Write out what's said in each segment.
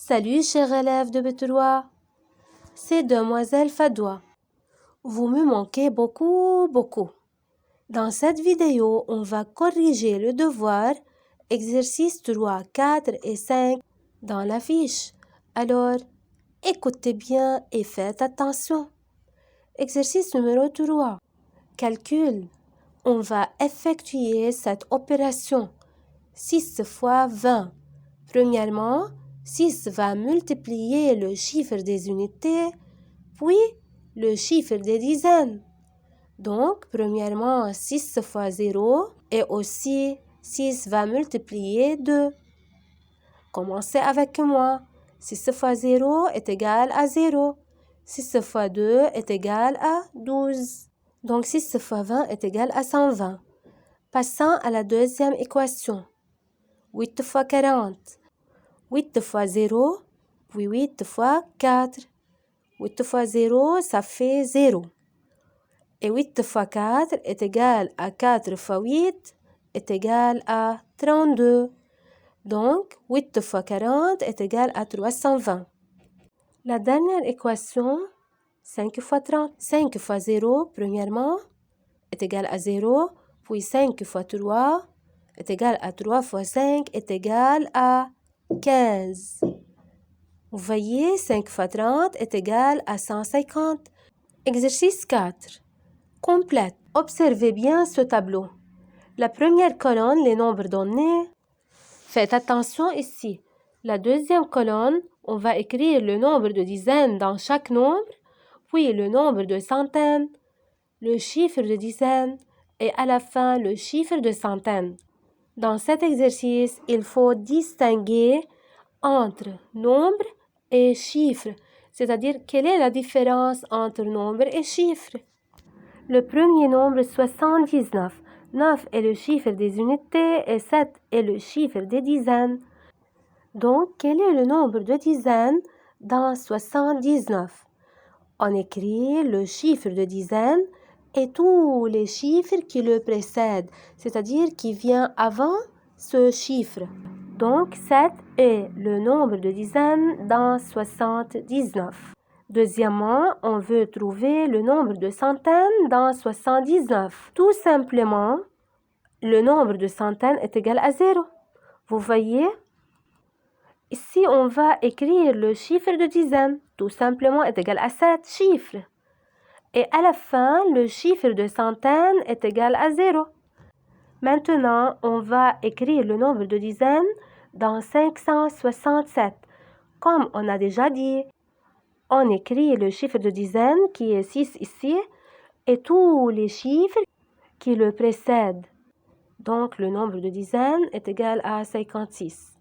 Salut chers élèves de B3, c'est Demoiselle Fadoua. Vous me manquez beaucoup. Dans cette vidéo, on va corriger le devoir exercice 3, 4 et 5 dans la fiche. Alors, écoutez bien et faites attention. Exercice numéro 3. Calcul. On va effectuer cette opération. 6 fois 20. Premièrement, 6 va multiplier le chiffre des unités, puis le chiffre des dizaines. Donc, premièrement, 6 fois 0 et aussi 6 va multiplier 2. Commencez avec moi. 6 fois 0 est égal à 0. 6 fois 2 est égal à 12. Donc, 6 fois 20 est égal à 120. Passons à la deuxième équation. 8 fois 40. 8 fois 0, puis 8 fois 4. 8 fois 0, ça fait 0. Et 8 fois 4 est égal à 4 fois 8 est égal à 32. Donc, 8 fois 40 est égal à 320. La dernière équation, 5 fois 30. 5 fois 0, premièrement, est égal à 0, puis 5 fois 3 est égal à 3 fois 5 est égal à 15. Vous voyez, 5 fois 30 est égal à 150. Exercice 4. Complète. Observez bien ce tableau. La première colonne, les nombres donnés. Faites attention ici. La deuxième colonne, on va écrire le nombre de dizaines dans chaque nombre, puis le nombre de centaines, le chiffre de dizaines et à la fin le chiffre de centaines. Dans cet exercice, il faut distinguer entre nombre et chiffre, c'est-à-dire quelle est la différence entre nombre et chiffre. Le premier nombre 79. 9 est le chiffre des unités et 7 est le chiffre des dizaines. Donc, quel est le nombre de dizaines dans 79? On écrit le chiffre de dizaines et tous les chiffres qui le précèdent, c'est-à-dire qui vient avant ce chiffre. Donc, 7 est le nombre de dizaines dans 79. Deuxièmement, on veut trouver le nombre de centaines dans 79. Tout simplement, le nombre de centaines est égal à 0. Vous voyez? Ici, on va écrire le chiffre de dizaines. Tout simplement est égal à 7 chiffres. Et à la fin, le chiffre de centaines est égal à 0. Maintenant, on va écrire le nombre de dizaines dans 567. Comme on a déjà dit, on écrit le chiffre de dizaines qui est 6 ici et tous les chiffres qui le précèdent. Donc, le nombre de dizaines est égal à 56.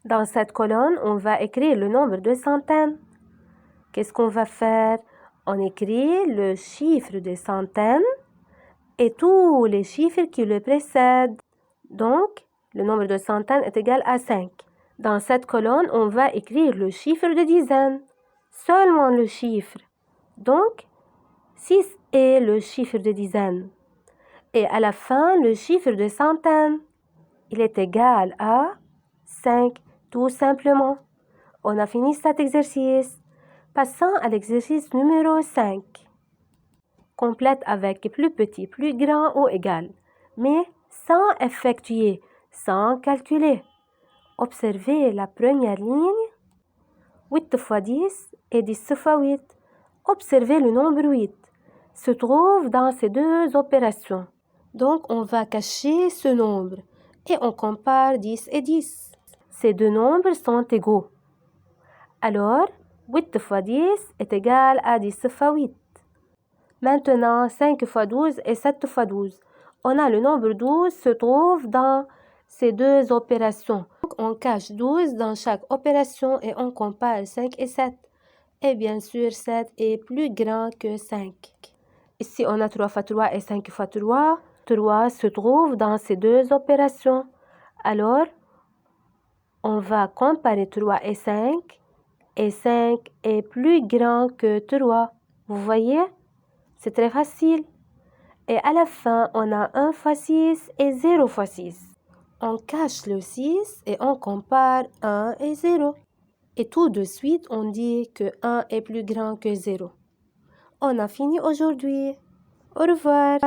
Dans cette colonne, on va écrire le nombre de centaines. Qu'est-ce qu'on va faire? On écrit le chiffre de centaines et tous les chiffres qui le précèdent. Donc, le nombre de centaines est égal à 5. Dans cette colonne, on va écrire le chiffre de dizaines. Seulement le chiffre. Donc, 6 est le chiffre de dizaines. Et à la fin, le chiffre de centaines. Il est égal à 5, tout simplement. On a fini cet exercice. Passons à l'exercice numéro 5. Complète avec plus petit, plus grand ou égal, mais sans effectuer, sans calculer. Observez la première ligne. 8 fois 10 et 10 fois 8. Observez le nombre 8. Se trouve dans ces deux opérations. Donc, on va cacher ce nombre et on compare 10 et 10. Ces deux nombres sont égaux. Alors, 8 fois 10 est égal à 10 fois 8. Maintenant, 5 fois 12 et 7 fois 12. On a le nombre 12 se trouve dans ces deux opérations. Donc, on cache 12 dans chaque opération et on compare 5 et 7. Et bien sûr, 7 est plus grand que 5. Ici, on a 3 fois 3 et 5 fois 3. 3 se trouve dans ces deux opérations. Alors, on va comparer 3 et 5. Et 5 est plus grand que 3. Vous voyez? C'est très facile. Et à la fin, on a 1 fois 6 et 0 fois 6. On cache le 6 et on compare 1 et 0. Et tout de suite, on dit que 1 est plus grand que 0. On a fini aujourd'hui. Au revoir.